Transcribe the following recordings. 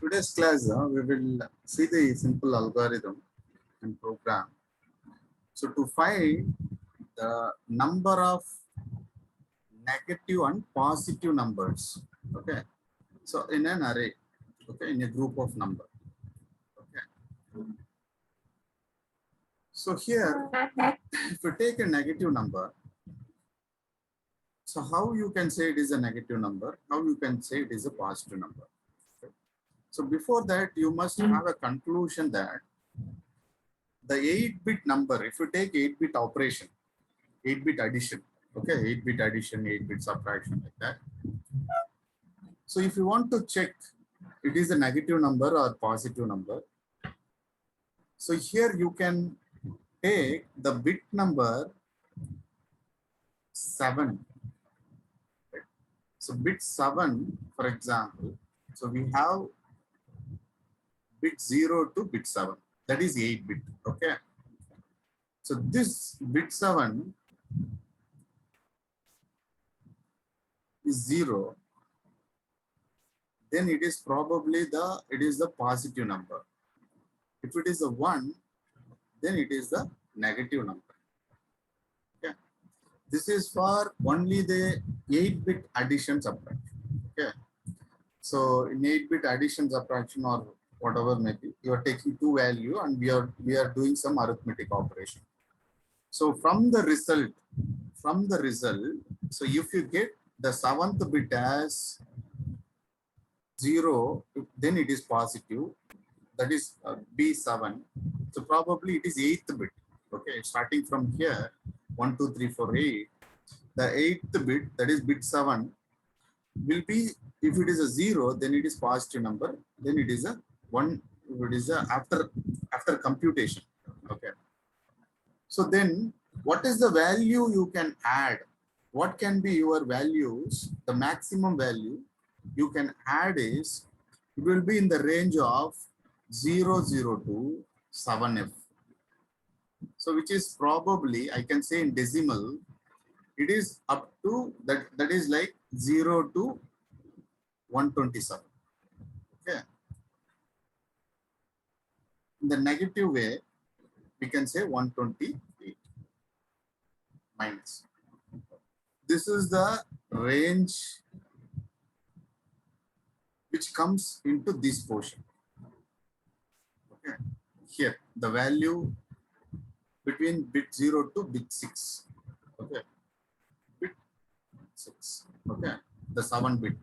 Today's class, we will see the simple algorithm and program. So to find the number of negative and positive numbers, okay. So in an array, okay, in a group of number, okay. So here, if you take a negative number, so how you can say it is a negative number? How you can say it is a positive number? Okay. So before that, you must have a conclusion that the 8-bit number, if you take 8-bit operation, 8-bit addition, okay, 8-bit addition, 8-bit subtraction, like that. So if you want to check it is a negative number or positive number, so here you can take the bit number 7. Right? So bit 7, for example, so we have bit 0 to bit 7, that is 8-bit, okay. So this bit 7 is 0, then it is probably the positive number. If it is a 1, then it is the negative number. Okay. This is for only the 8-bit addition subtraction. Okay. So in 8-bit addition subtraction or whatever maybe, you are taking two value and we are doing some arithmetic operation. So from the result, so if you get the 7th bit as 0, then it is positive. That is B7. So probably it is 8th bit. Okay, starting from here, 1, 2, 3, 4, 8. The 8th bit, that is bit 7, will be, if it is a 0, then it is positive number. Then it is a 1. It is a after computation. Okay. So then, what is the value you can add? What can be your values? The maximum value you can add is, it will be in the range of 0, 0 to 7F. So which is probably, I can say in decimal, it is up to that is like 0 to 127. Okay. In the negative way, we can say 128 minus. This is the range which comes into this portion. Okay. Here, the value between bit 0 to bit 6. Okay. Bit 6. Okay. The 7-bit.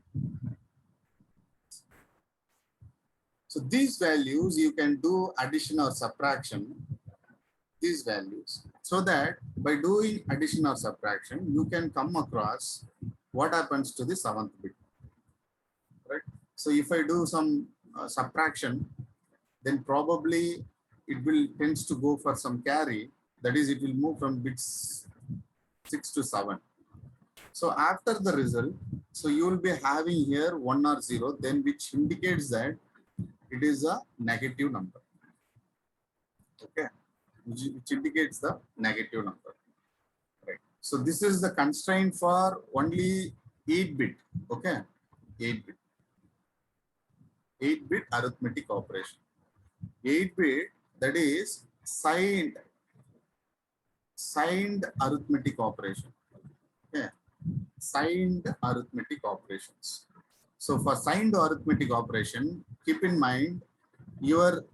So these values you can do addition or subtraction, these values, so that by doing addition or subtraction, you can come across what happens to the 7th bit. Right? So if I do some subtraction, then probably it will tends to go for some carry. That is, it will move from bits 6 to 7. So after the result, so you will be having here 1 or 0, then which indicates that it is a negative number. Okay, which indicates the negative number. Right. So this is the constraint for only 8-bit. Okay, 8-bit. 8-bit arithmetic operation. 8-bit, that is signed arithmetic operation. Okay. Signed arithmetic operations. So for signed arithmetic operation, keep in mind your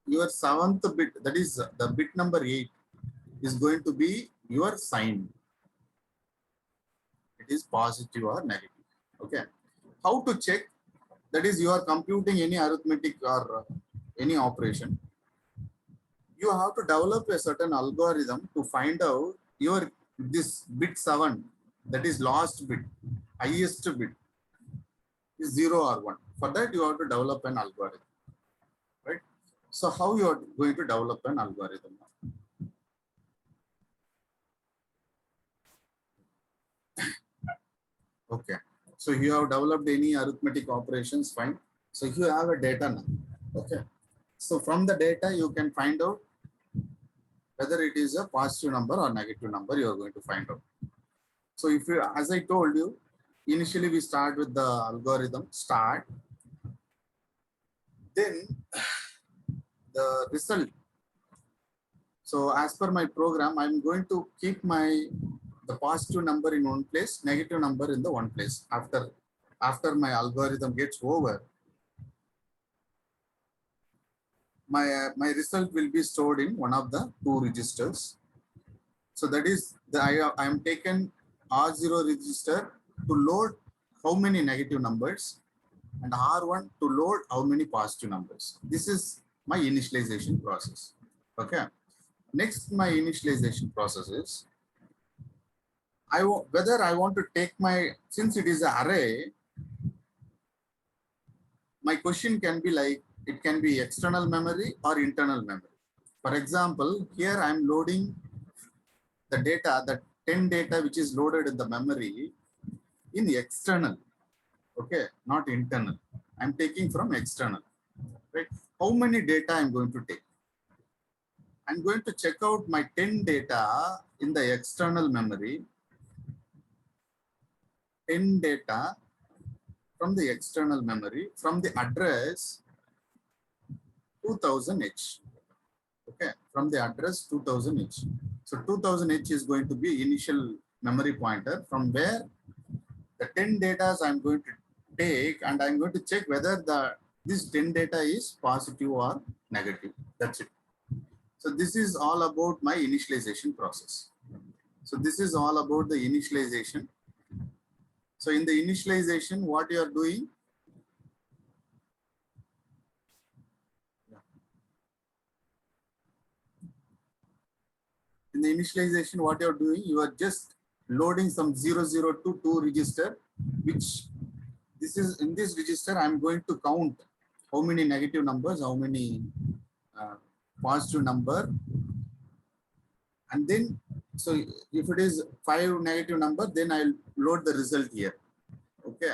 7th bit, that is the bit number 8, is going to be your sign. It is positive or negative. Okay. How to check? That is, you are computing any arithmetic or any operation. You have to develop a certain algorithm to find out your this bit 7, that is last bit, highest bit, is 0 or 1. For that, you have to develop an algorithm. Right? So how you are going to develop an algorithm? Okay. So you have developed any arithmetic operations, fine. So you have a data now. Okay. So from the data, you can find out whether it is a positive number or negative number, you are going to find out. So if you, as I told you, initially we start with the algorithm start, then the result. So as per my program, I'm going to keep the positive number in one place, negative number in the one place. After my algorithm gets over, my result will be stored in one of the two registers. So that is I am taken R0 register to load how many negative numbers and R1 to load how many positive numbers. This is my initialization process. Okay. Next, my initialization process is whether I want to take since it is an array, my question can be like, it can be external memory or internal memory. For example, here I'm loading the data, the 10 data which is loaded in the memory in external, okay, not internal. I'm taking from external, right? How many data I'm going to take? I'm going to check out my 10 data in the external memory, 10 data from the external memory, from the address 2000H, okay, from the address 2000H. So 2000H is going to be initial memory pointer from where the 10 data I'm going to take, and I'm going to check whether this 10 data is positive or negative. That's it. So this is all about my initialization process. So this is all about the initialization. So in the initialization, what you are doing? In the initialization, what you are doing, you are just loading some 00 to 2 register, which this is in this register, I'm going to count how many negative numbers, how many positive number. And then, so if it is 5 negative number, then I'll load the result here. Okay.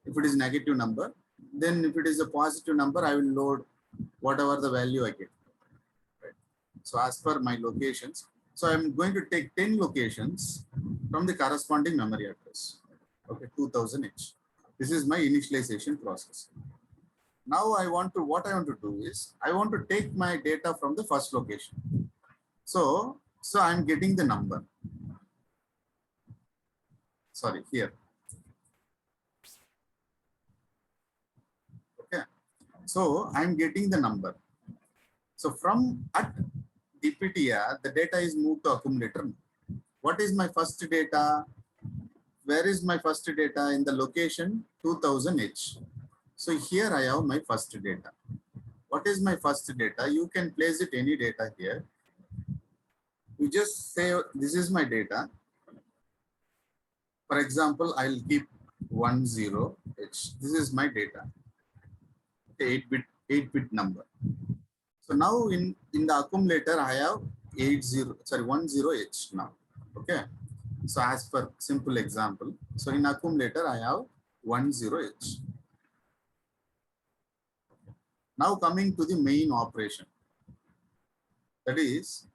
If it is negative number, then if it is a positive number, I will load whatever the value I get. Right. So as per my locations, so I'm going to take 10 locations from the corresponding memory address. Okay, 2000H. This is my initialization process. Now what I want to do is, I want to take my data from the first location. So I'm getting the number. Sorry, here. Okay. So I'm getting the number. So from at DPTR, the data is moved to accumulator. What is my first data? Where is my first data? In the location 2000H. So here I have my first data. What is my first data? You can place it any data here. You just say, this is my data. For example, I'll keep 10H. This is my data. 8-bit number. So now in the accumulator, I have 10H now. Okay. So as per simple example, so in accumulator, I have 10H. Now coming to the main operation, that is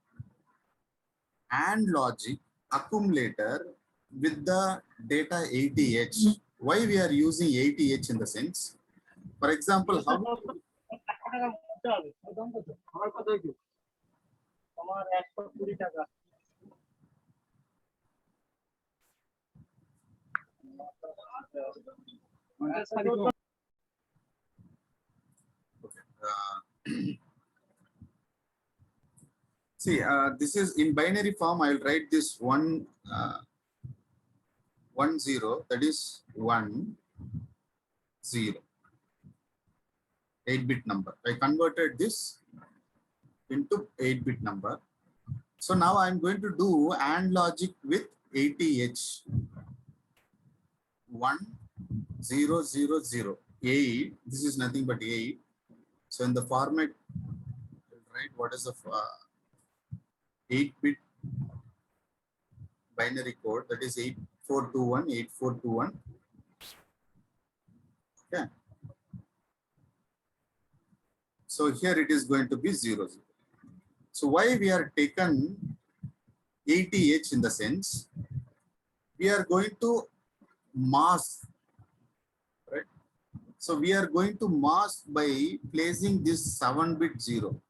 AND logic accumulator with the data 80H. Why we are using 80H in the sense? For example, how see, this is in binary form. I'll write this 10, that is 10, 8-bit number. I converted this into 8-bit number. So now I'm going to do AND logic with 80H. 1, 0, 0, 0. 8. This is nothing but 8. So in the format, right, what is the 8-bit binary code? That is 8421, 8421. Okay. So here it is going to be 0, 0. So why we are taken 80H in the sense, we are going to mask, right? So we are going to mask by placing this 7-bit 0.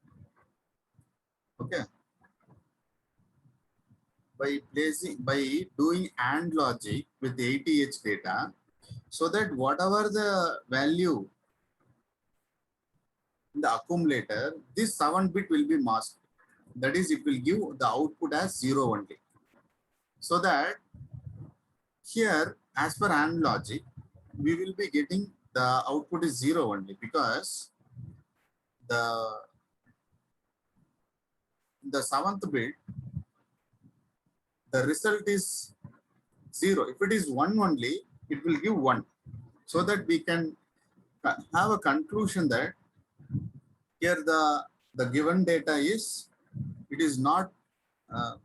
Okay. By doing AND logic with 80H data, so that whatever the value in the accumulator, this 7-bit will be masked. That is, it will give the output as 0 only. So that here, as per AND logic, we will be getting the output is 0 only, because the 7th bit, the result is 0. If it is 1 only, it will give 1. So that we can have a conclusion that here the given data is, it is not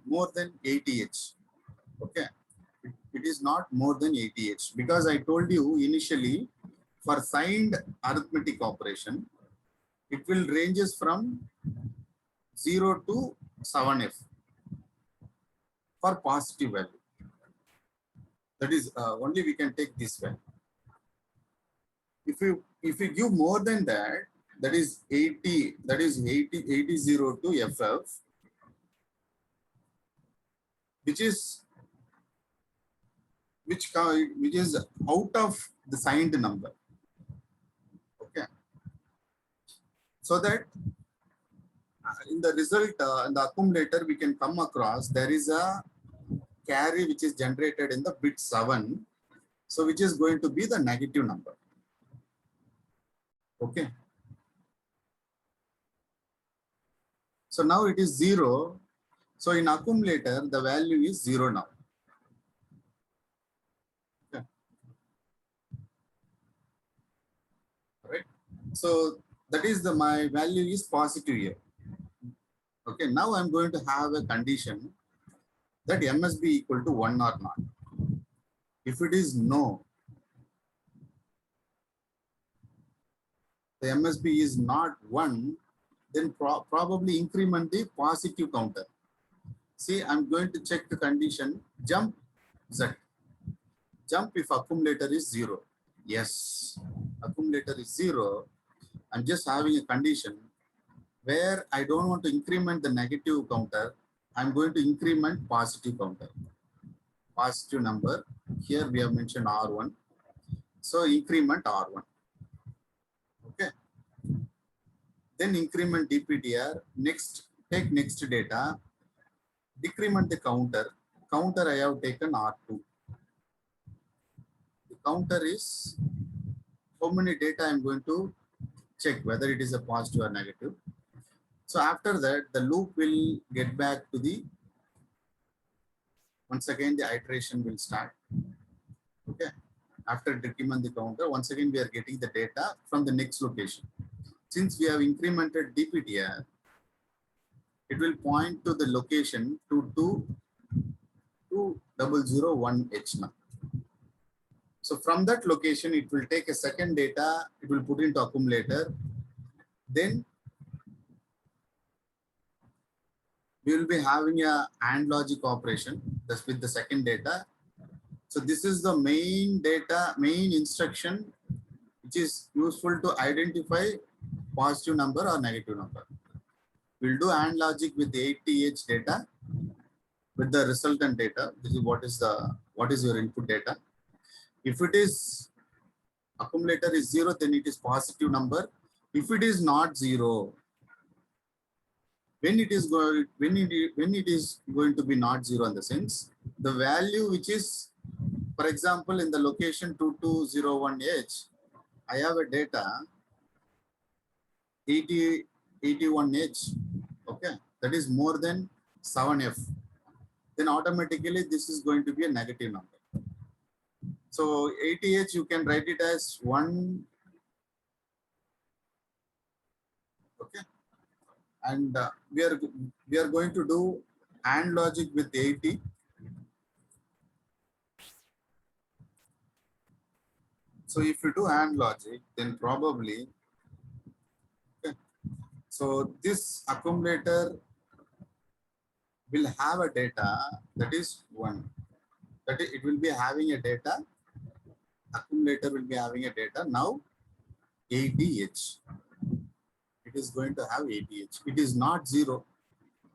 more than 80H. Okay. It is not more than 80H, because I told you initially, for signed arithmetic operation, it will ranges from 0 to 7F for positive value. That is only we can take this value. If you give more than that, that is 80, that is 80 to FF, which is out of the signed number. Okay. So that in the result, in the accumulator, we can come across there is a carry which is generated in the bit 7. So which is going to be the negative number. Okay. So now it is 0. So in accumulator, the value is 0 now. Okay. Right. So that is my value is positive here. Okay. Now I'm going to have a condition that M must be equal to 1 or not. If it is no, the MSB is not 1, then probably increment the positive counter. See, I'm going to check the condition, jump Z. Jump if accumulator is 0. Yes, accumulator is 0. I'm just having a condition where I don't want to increment the negative counter. I'm going to increment positive counter. Positive number. Here we have mentioned R1. So increment R1. Okay. Then increment DPTR. Next, take next data. Decrement the counter. Counter I have taken R2. The counter is how many data I'm going to check whether it is a positive or negative. So after that, the loop will get back to the, once again, the iteration will start. Okay. After decrement the counter, once again, we are getting the data from the next location. Since we have incremented DPTR, it will point to the location to 2001H now. So from that location, it will take a second data, it will put into accumulator. Then we will be having a AND logic operation that's with the second data. So this is the main data, main instruction, which is useful to identify positive number or negative number. We'll do AND logic with the 80H data with the resultant data. This is what is your input data. If it is accumulator is 0, then it is positive number. If it is not 0, when it is going to be not 0 in the sense, the value which is, for example, in the location 2201H, I have a data 81H. Okay, that is more than 7F. Then automatically this is going to be a negative number. So 80H, you can write it as 1. Okay. And we are going to do AND logic with 80. So if you do AND logic, then probably, okay, so this accumulator will have a data that is 1. that is, it will be having a data, accumulator will be having a data now 80H. It is going to have 80H. It is not zero.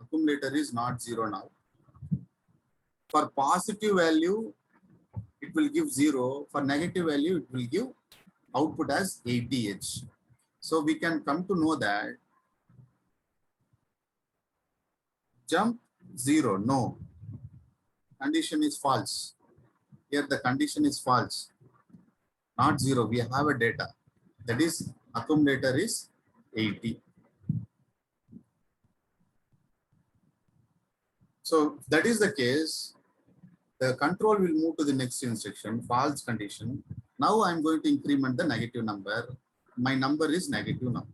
Accumulator is not zero now. For positive value, it will give 0. For negative value, it will give output as 80H. So we can come to know that jump 0, no. Condition is false. Here the condition is false, not 0. We have a data. That is accumulator is 80. So that is the case. The control will move to the next instruction, false condition. Now I'm going to increment the negative number. My number is negative number.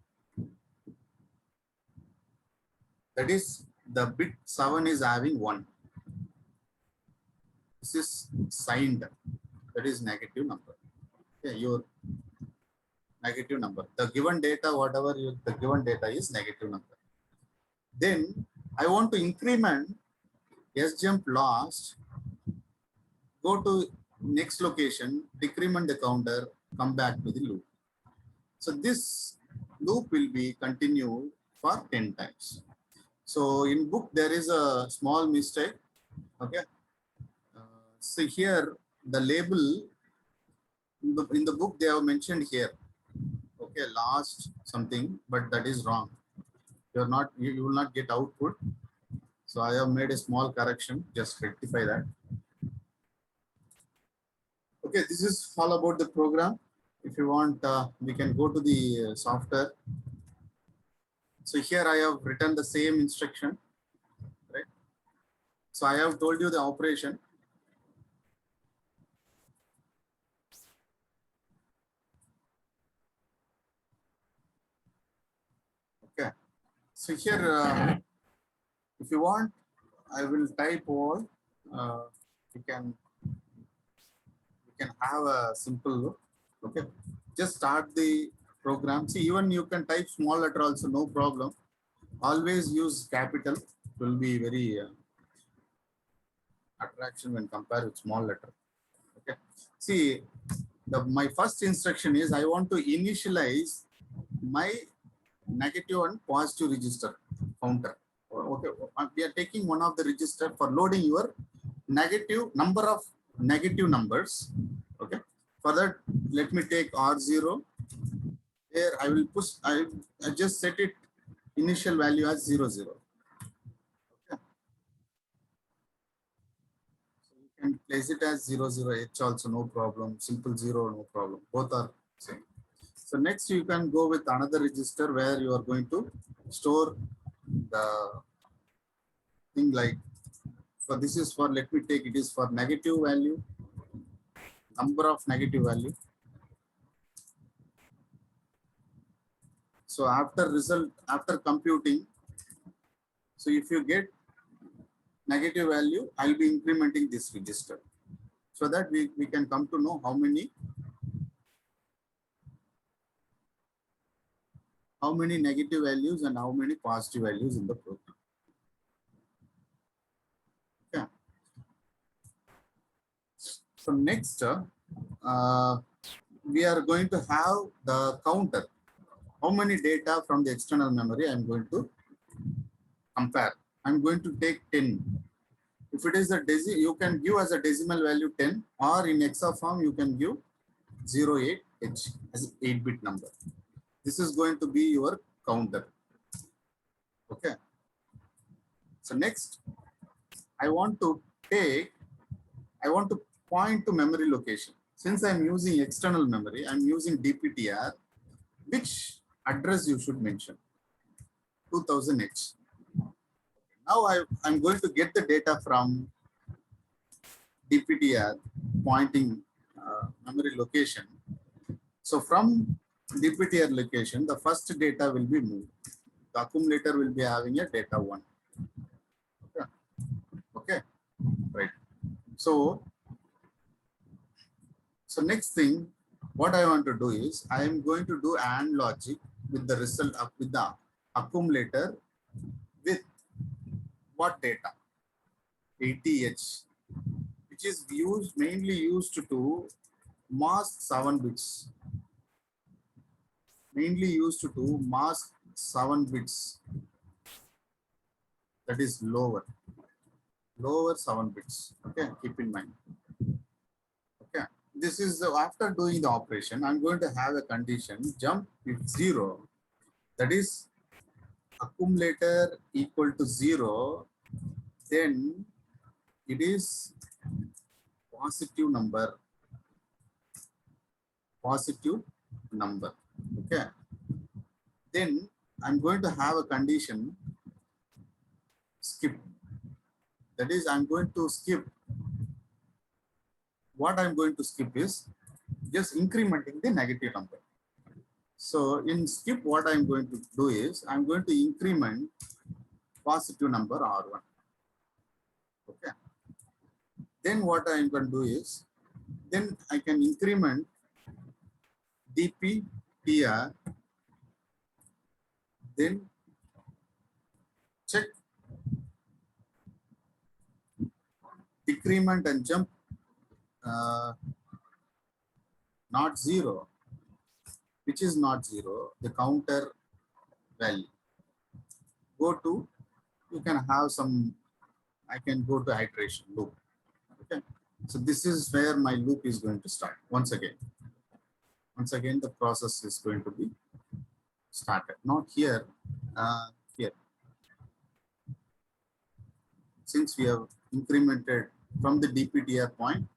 That is the bit 7 is having 1. This is signed. That is negative number. Okay, your negative number. The given data, whatever the given data is negative number. Then I want to increment sjump lost. Go to next location, decrement the counter, come back to the loop. So this loop will be continued for 10 times. So in book, there is a small mistake. Okay. So here the label in the book, they have mentioned here. Okay, last something, but that is wrong. You're not, you will not get output. So I have made a small correction, just rectify that. Okay, this is all about the program. If you want, we can go to the software. So here I have written the same instruction, right? So I have told you the operation. Okay. So here, if you want, I will type all. You can have a simple look. Okay. Just start the program. See, even you can type small letter also, no problem. Always use capital. It will be very attraction when compared with small letter. Okay. See, my first instruction is I want to initialize my negative and positive register counter. Okay. We are taking one of the register for loading your negative number of negative numbers. Okay. For that, let me take R0. Here I will push, I just set it initial value as 0, 0. Okay. So you can place it as 0, 0, H also, no problem. Simple 0, no problem. Both are same. So next you can go with another register where you are going to store the thing like, so this is for, let me take, it is for negative value, number of negative value. So after result, after computing, so if you get negative value, I'll be incrementing this register so that we can come to know how many negative values and how many positive values in the program. Okay. So next, we are going to have the counter. How many data from the external memory I'm going to compare. I'm going to take 10. If it is a you can give as a decimal value 10, or in hexa form you can give 08H as 8-bit number. This is going to be your counter. Okay. So next, I want to point to memory location. Since I'm using external memory, I'm using DPTR. Which address you should mention? 2000H. Now I'm going to get the data from DPTR pointing memory location. So from DPTR location, the first data will be moved. The accumulator will be having a data 1. Okay. Okay. Right. So next thing, what I want to do is I am going to do AND logic with the result up with the accumulator with what data? 80H. which is mainly used to mask 7 bits. Mainly used to mask 7 bits. That is lower 7 bits. Okay, keep in mind. Okay, this is after doing the operation. I'm going to have a condition jump with 0. That is accumulator equal to 0. Then it is positive number. Okay, then I'm going to have a condition skip. That is, I'm going to skip. What I'm going to skip is just incrementing the negative number. So in skip, what I'm going to do is I'm going to increment positive number R1. Okay. Then what I'm going to do is, then I can increment DPTR, then check decrement and jump not 0, which is not 0, the counter value. Go to, you can have some, I can go to iteration loop. Okay. So this is where my loop is going to start once again. Once again, the process is going to be started. Not here, here. Since we have incremented from the DPTR point,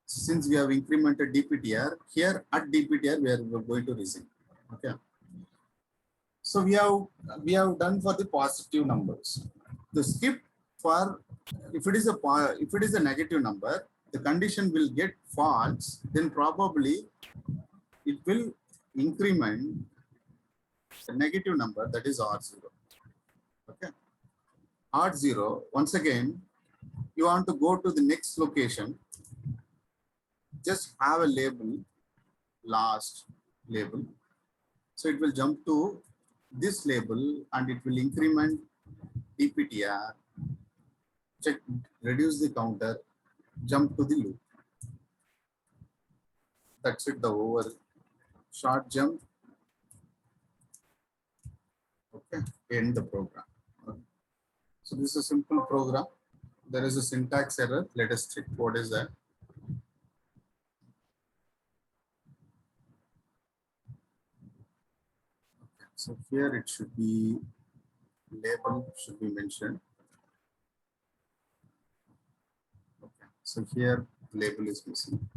since we have incremented DPTR, here at DPTR, we are going to resume. Okay. So we have done for the positive numbers. The skip for, if it is a negative number, the condition will get false, then probably it will increment the negative number, that is R0. Okay. R0, once again, you want to go to the next location, just have a label, last label. So it will jump to this label and it will increment DPTR, check, reduce the counter, jump to the loop. That's it, the over short jump. Okay, end the program. So this is a simple program. There is a syntax error. Let us check what is that. Okay, so here it should be, label should be mentioned. Okay, so here label is missing.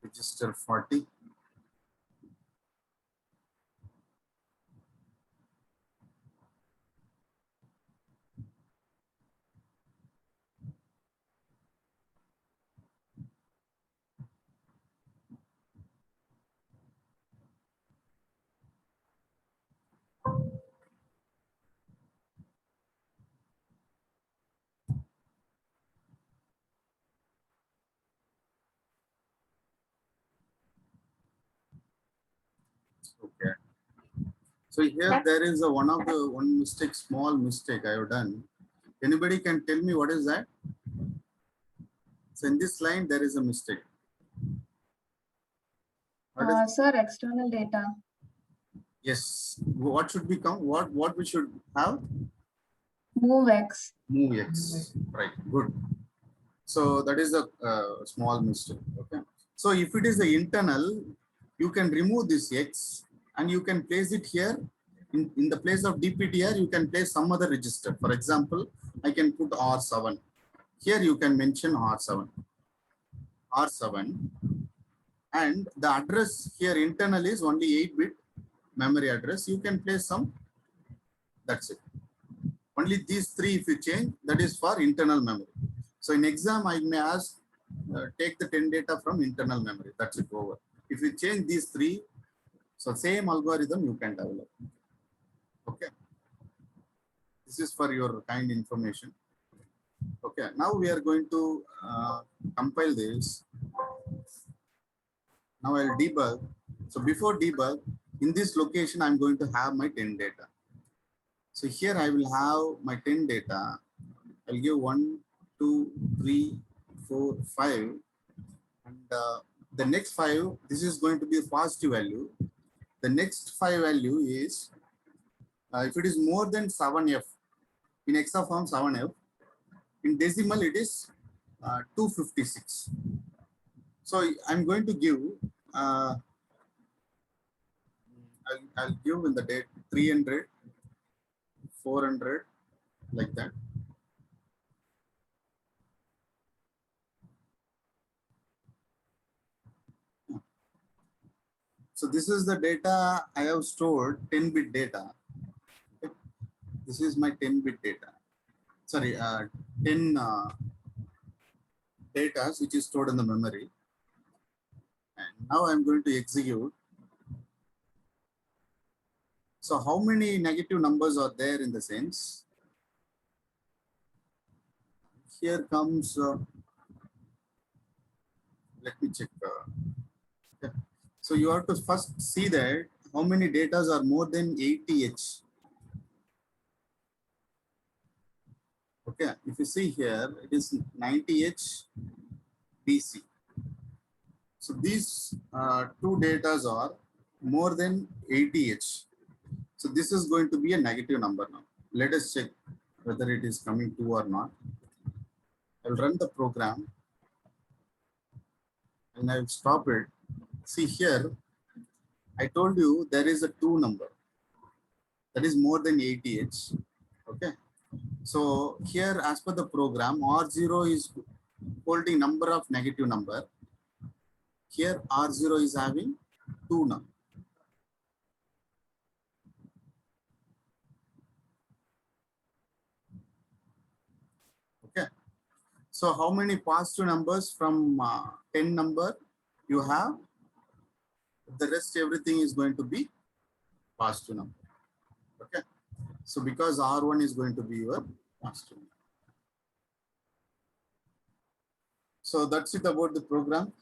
Register 40. Okay. So here there is a one mistake, small mistake I have done. Anybody can tell me what is that? So in this line there is a mistake. Sir, external data. Yes. What should become? What we should have? MoveX. MoveX. Right. Good. So that is a small mistake. Okay. So if it is the internal, you can remove this X and you can place it here. In the place of DPTR, you can place some other register. For example, I can put R7. Here you can mention R7. R7. And the address here internal is only 8-bit memory address. You can place some, that's it. Only these three, if you change, that is for internal memory. So in exam, I may ask, take the 10 data from internal memory. That's it, over. If you change these three, so same algorithm you can develop. Okay. This is for your kind information. Okay. Now we are going to compile this. Now I'll debug. So before debug, in this location, I'm going to have my 10 data. So here I will have my 10 data. I'll give 1, 2, 3, 4, 5. And the next 5, this is going to be a positive value. The next 5 value is, if it is more than 7F, in hexa form 7F, in decimal it is 256. So I'm going to give, I'll give in the date 300, 400, like that. So this is the data I have stored, 10-bit data. Okay. This is my 10-bit data. Sorry, 10 data which is stored in the memory. And now I'm going to execute. So how many negative numbers are there in the sense? Here comes, let me check. Yeah. So you have to first see that how many datas are more than 80H. Okay, if you see here, it is 90H BC. So these two datas are more than 80H. So this is going to be a negative number now. Let us check whether it is coming true or not. I'll run the program and I'll stop it. See here, I told you there is a 2 number that is more than 80H. Okay. So here, as per the program, R0 is holding number of negative number. Here R0 is having 2 now. Okay. So how many positive numbers from 10 number you have? The rest everything is going to be positive number. Okay. So because R1 is going to be your positive. So that's it about the program.